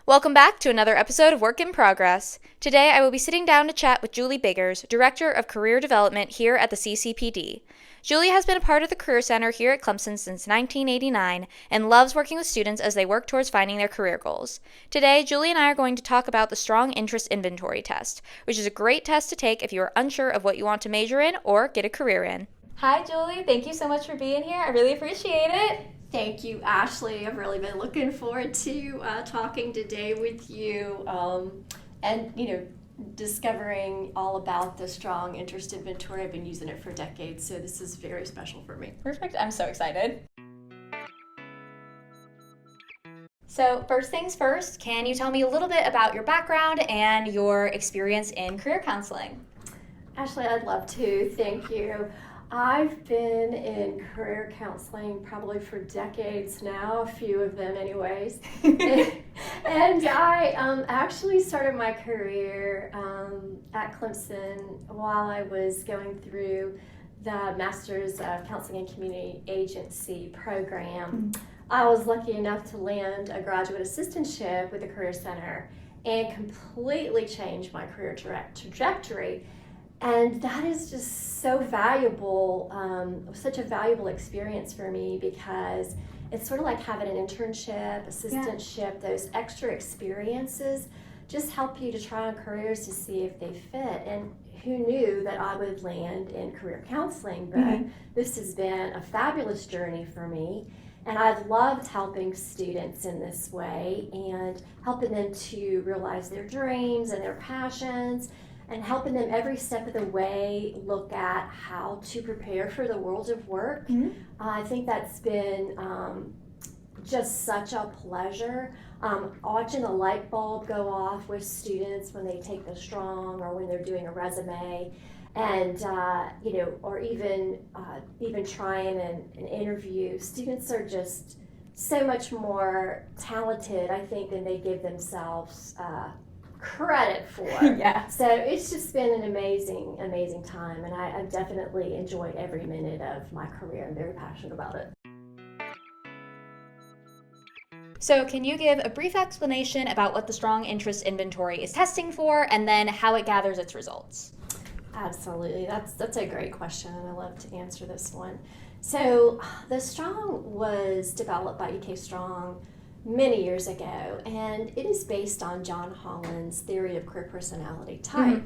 Welcome back to another episode of Work in Progress. Today I will be sitting down to chat with Julie Biggers, Director of Career Development here at the CCPD. Julie has been a part of the Career Center here at Clemson since 1989 and loves working with students as they work towards finding their career goals. Today, Julie and I are going to talk about the Strong Interest Inventory Test, which is a great test to take if you are unsure of what you want to major in or get a career in. Hi, Julie. Thank you so much for being here. I really appreciate it. Thank you, Ashley. I've really been looking forward to talking today with you and, discovering all about the Strong Interest Inventory. I've been using it for decades, so this is very special for me. Perfect. I'm so excited. So first things first, can you tell me a little bit about your background and your experience in career counseling? Ashley, I'd love to. Thank you. I've been in career counseling probably for decades now, a few of them anyways. And I actually started my career at Clemson while I was going through the Master's of Counseling and Community Agency program. I was lucky enough to land a graduate assistantship with the Career Center and completely changed my career trajectory. And that is just so valuable, such a valuable experience for me because it's sort of like having an internship, assistantship, those extra experiences just help you to try on careers to see if they fit. And who knew that I would land in career counseling, but this has been a fabulous journey for me. And I've loved helping students in this way and helping them to realize their dreams and their passions, and helping them every step of the way look at how to prepare for the world of work. I think that's been just such a pleasure. Watching the light bulb go off with students when they take the Strong or when they're doing a resume, and or even trying an interview. Students are just so much more talented, I think, than they give themselves credit for. So it's just been an amazing time, and I've definitely enjoyed every minute of my career. I'm very passionate about it. So can you give a brief explanation about what the Strong Interest Inventory is testing for and then how it gathers its results? Absolutely. That's a great question, and I love to answer this one. So the Strong was developed by E.K. Strong many years ago, and it is based on John Holland's theory of career personality type.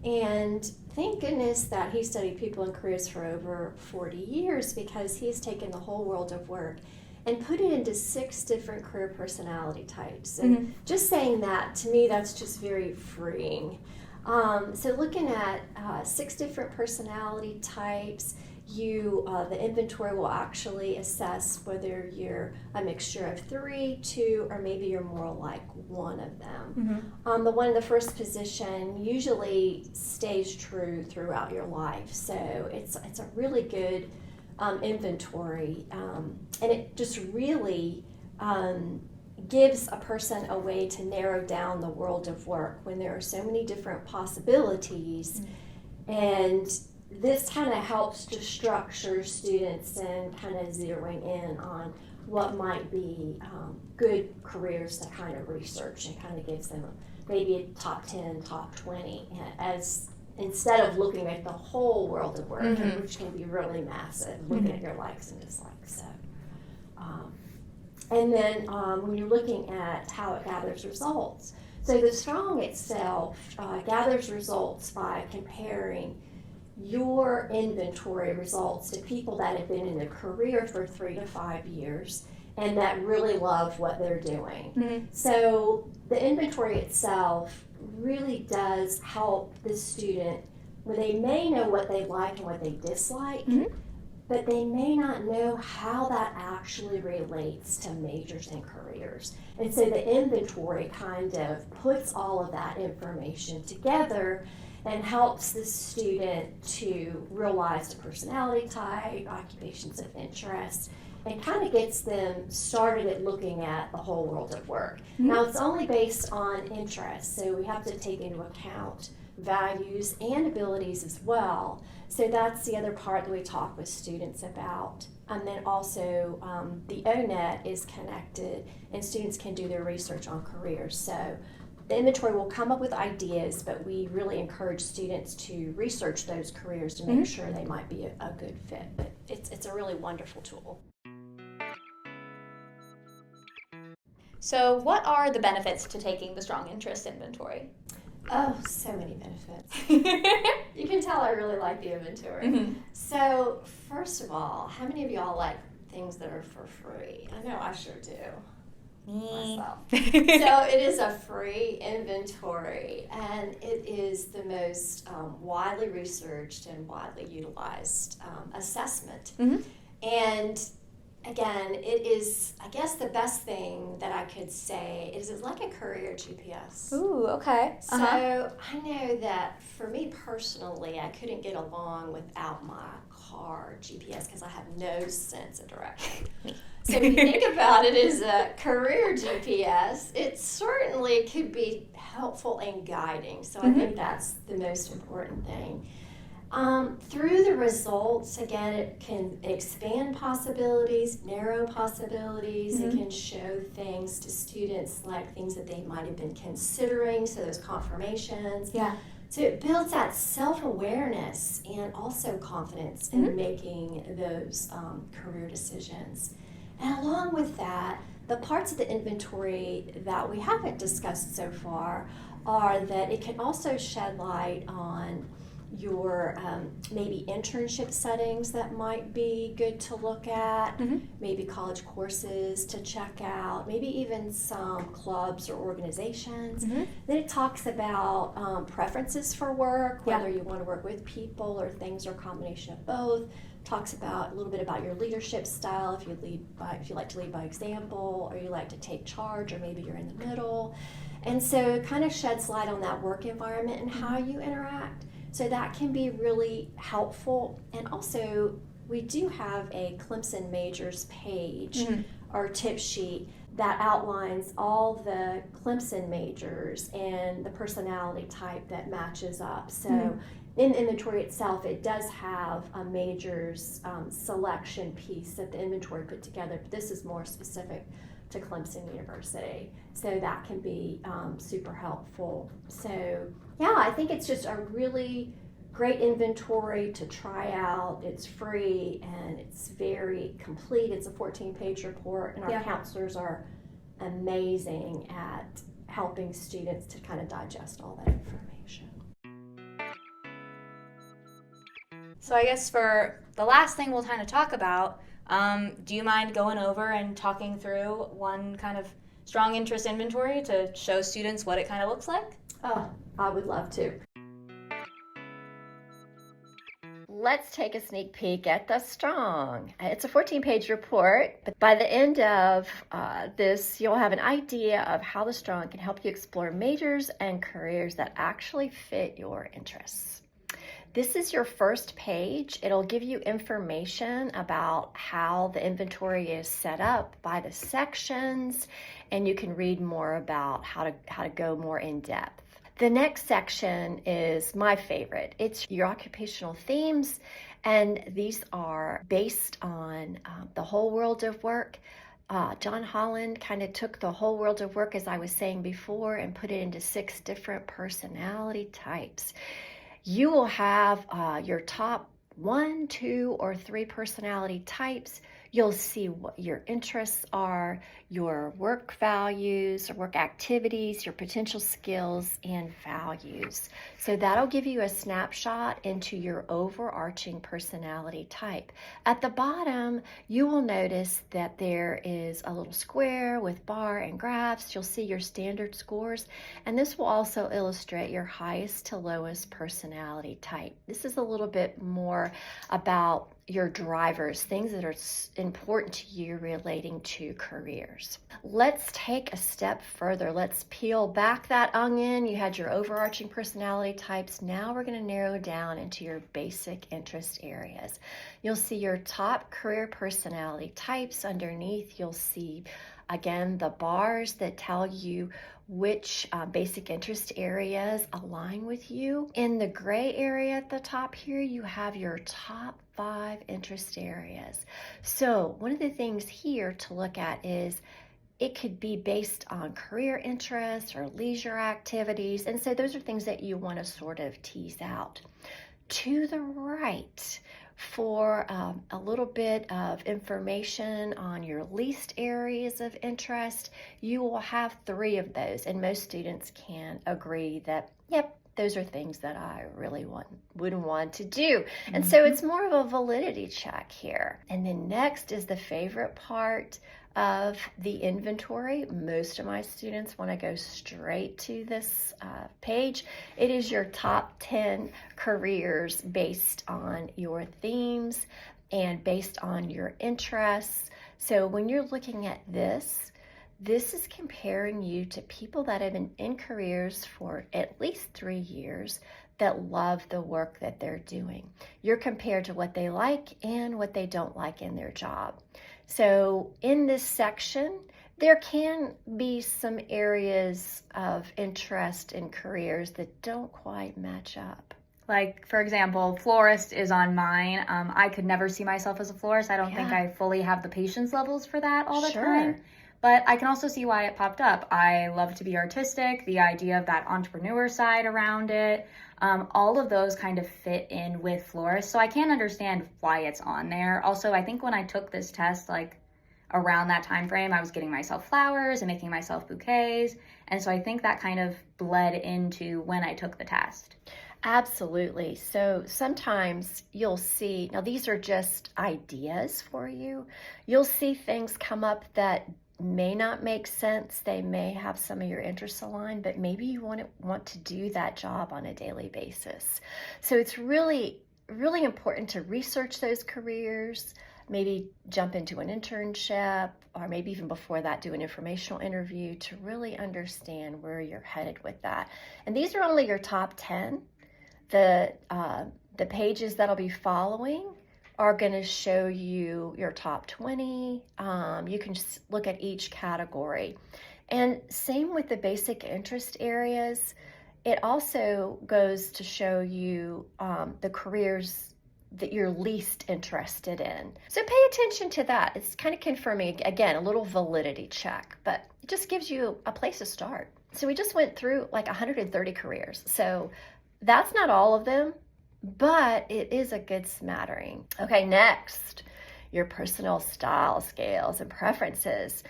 And thank goodness that he studied people and careers for over 40 years, because he's taken the whole world of work and put it into 6 different career personality types. And just saying that, to me, that's just very freeing. So looking at 6 different personality types, the inventory will actually assess whether you're a mixture of 3, 2, or maybe you're more like one of them. The one in the first position usually stays true throughout your life, so it's a really good inventory, and it just really gives a person a way to narrow down the world of work when there are so many different possibilities. And this kind of helps to structure students and kind of zeroing in on what might be good careers to kind of research, and kind of gives them maybe a top 10, top 20, as instead of looking at the whole world of work, which can be really massive, looking at your likes and dislikes. So, and then when you're looking at how it gathers results, so the Strong itself gathers results by comparing your inventory results to people that have been in a career for 3 to 5 years and that really love what they're doing. So the inventory itself really does help the student, where they may know what they like and what they dislike, but they may not know how that actually relates to majors and careers. And so the inventory kind of puts all of that information together and helps the student to realize the personality type, occupations of interest, and kind of gets them started at looking at the whole world of work. Now, it's only based on interest, so we have to take into account values and abilities as well. So that's the other part that we talk with students about. And then also the ONET is connected, and students can do their research on careers. So the inventory will come up with ideas, but we really encourage students to research those careers to make sure they might be a good fit. But it's a really wonderful tool. So what are the benefits to taking the strong interest inventory? Oh, so many benefits. You can tell I really like the inventory. So first of all, how many of y'all like things that are for free? I know I sure do. Me. Myself. So it is a free inventory, and it is the most widely researched and widely utilized assessment. And again, it is, I guess, the best thing that I could say is it's like a career GPS. Ooh, okay. So I know that for me personally, I couldn't get along without my car GPS because I have no sense of direction. So if you think about it as a career GPS, it certainly could be helpful in guiding. So I think that's the most important thing. Through the results, again, it can expand possibilities, narrow possibilities. It can show things to students, like things that they might have been considering, so those confirmations. Yeah. So it builds that self-awareness and also confidence in making those career decisions. And along with that, the parts of the inventory that we haven't discussed so far are that it can also shed light on your maybe internship settings that might be good to look at, maybe college courses to check out, maybe even some clubs or organizations. Then it talks about preferences for work, whether you want to work with people or things or a combination of both. Talks about a little bit about your leadership style, if you like to lead by example, or you like to take charge, or maybe you're in the middle. And so it kind of sheds light on that work environment and how you interact. So that can be really helpful. And also, we do have a Clemson majors page or tip sheet that outlines all the Clemson majors and the personality type that matches up. So in the inventory itself, it does have a majors selection piece that the inventory put together, but this is more specific to Clemson University. So that can be super helpful. So yeah, I think it's just a really great inventory to try out. It's free and it's very complete. It's a 14-page report, and our counselors are amazing at helping students to kind of digest all that information. So I guess for the last thing we'll kind of talk about, do you mind going over and talking through one kind of strong interest inventory to show students what it kind of looks like? Oh, I would love to. Let's take a sneak peek at the strong. It's a 14-page report, but by the end of this, you'll have an idea of how the strong can help you explore majors and careers that actually fit your interests. This is your first page. It'll give you information about how the inventory is set up by the sections, and you can read more about how to go more in depth. The next section is my favorite. It's your occupational themes, and these are based on the whole world of work. John Holland kind of took the whole world of work, as I was saying before, and put it into 6 different personality types. You will have your top 1, 2, or 3 personality types. You'll see what your interests are, your work values, or work activities, your potential skills and values. So that'll give you a snapshot into your overarching personality type. At the bottom, you will notice that there is a little square with bar and graphs. You'll see your standard scores, and this will also illustrate your highest to lowest personality type. This is a little bit more about your drivers, things that are important to you relating to careers. Let's take a step further. Let's peel back that onion. You had your overarching personality types. Now we're going to narrow down into your basic interest areas. You'll see your top career personality types. Underneath, you'll see again the bars that tell you which basic interest areas align with you. In the gray area at the top here, you have your top 5 interest areas. So one of the things here to look at is it could be based on career interests or leisure activities. And so those are things that you want to sort of tease out. To the right, for a little bit of information on your least areas of interest, you will have 3 of those. And most students can agree that, yep, those are things that I really wouldn't want to do. And so it's more of a validity check here. And then next is the favorite part of the inventory. Most of my students want to go straight to this page. It is your top 10 careers based on your themes and based on your interests. So when you're looking at this is comparing you to people that have been in careers for at least 3 years that love the work that they're doing. You're compared to what they like and what they don't like in their job. So in this section, there can be some areas of interest in careers that don't quite match up. Like, for example, florist is on mine. I could never see myself as a florist. I don't think I fully have the patience levels for that all the time. But I can also see why it popped up. I love to be artistic, the idea of that entrepreneur side around it. All of those kind of fit in with florist. So I can't understand why it's on there. Also, I think when I took this test, like around that time frame, I was getting myself flowers and making myself bouquets. And so I think that kind of bled into when I took the test. Absolutely. So sometimes you'll see, now these are just ideas for you. You'll see things come up that may not make sense. They may have some of your interests aligned, but maybe you want to do that job on a daily basis. So it's really, really important to research those careers, maybe jump into an internship, or maybe even before that, do an informational interview to really understand where you're headed with that. And these are only your top 10. The pages that'll be following are going to show you your top 20. You can just look at each category. And same with the basic interest areas. It also goes to show you the careers that you're least interested in. So pay attention to that. It's kind of confirming, again, a little validity check, but it just gives you a place to start. So we just went through like 130 careers. So that's not all of them, but it is a good smattering. Okay, next, your personal style scales and preferences.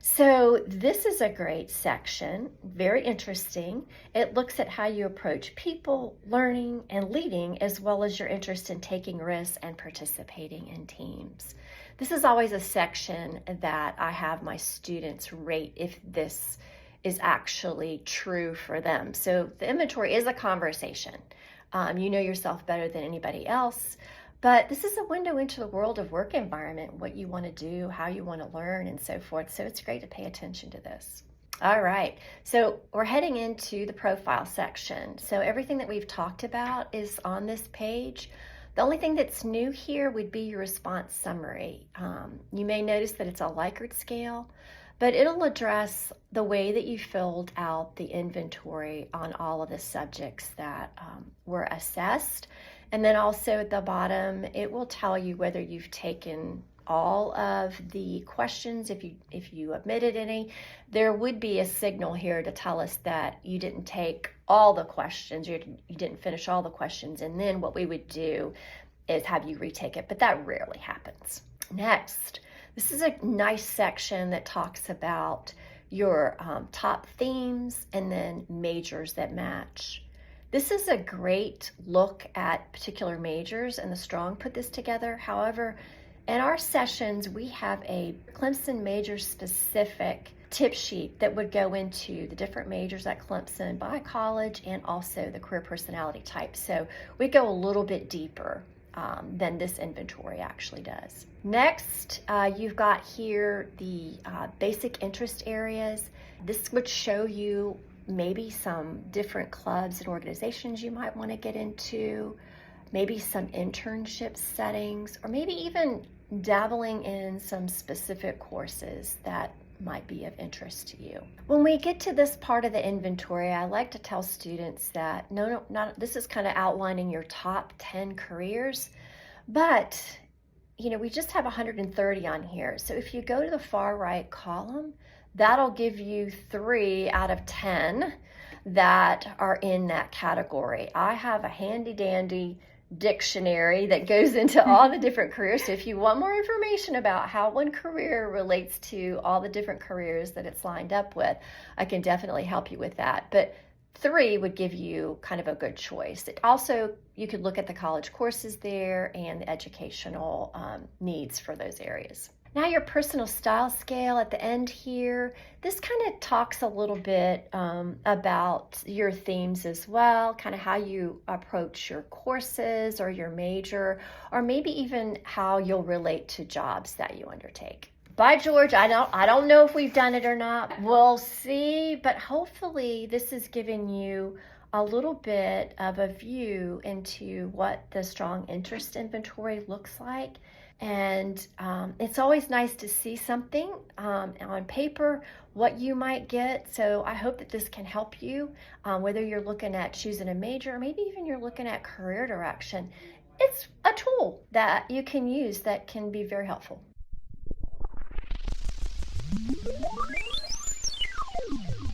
So this is a great section, very interesting. It looks at how you approach people, learning, and leading, as well as your interest in taking risks and participating in teams. This is always a section that I have my students rate if this is actually true for them. So the inventory is a conversation. You know yourself better than anybody else, but this is a window into the world of work environment, what you want to do, how you want to learn, and so forth. So it's great to pay attention to this. All right, so we're heading into the profile section. So everything that we've talked about is on this page. The only thing that's new here would be your response summary. You may notice that it's a Likert scale, but it'll address the way that you filled out the inventory on all of the subjects that were assessed. And then also at the bottom, it will tell you whether you've taken all of the questions. If you omitted any, there would be a signal here to tell us that you didn't take all the questions, you didn't finish all the questions. And then what we would do is have you retake it, but that rarely happens. Next, this is a nice section that talks about your top themes and then majors that match. This is a great look at particular majors, and the Strong put this together. However, in our sessions, we have a Clemson major specific tip sheet that would go into the different majors at Clemson by college and also the career personality type. So we go a little bit deeper than this inventory actually does. Next, you've got here the basic interest areas. This would show you maybe some different clubs and organizations you might want to get into, maybe some internship settings, or maybe even dabbling in some specific courses that might be of interest to you. When we get to this part of the inventory, I like to tell students that not this is kind of outlining your top 10 careers, But, we just have 130 on here. So if you go to the far right column, that'll give you 3 out of 10 that are in that category. I have a handy dandy dictionary that goes into all the different careers. So if you want more information about how one career relates to all the different careers that it's lined up with, I can definitely help you with that. But 3 would give you kind of a good choice. It also, you could look at the college courses there and the educational needs for those areas. Now your personal style scale at the end here, this kind of talks a little bit about your themes as well, kind of how you approach your courses or your major, or maybe even how you'll relate to jobs that you undertake. By George, I don't know if we've done it or not. We'll see, but hopefully this has given you a little bit of a view into what the strong interest inventory looks like. And it's always nice to see something on paper, what you might get. So I hope that this can help you, whether you're looking at choosing a major, or maybe even you're looking at career direction. It's a tool that you can use that can be very helpful.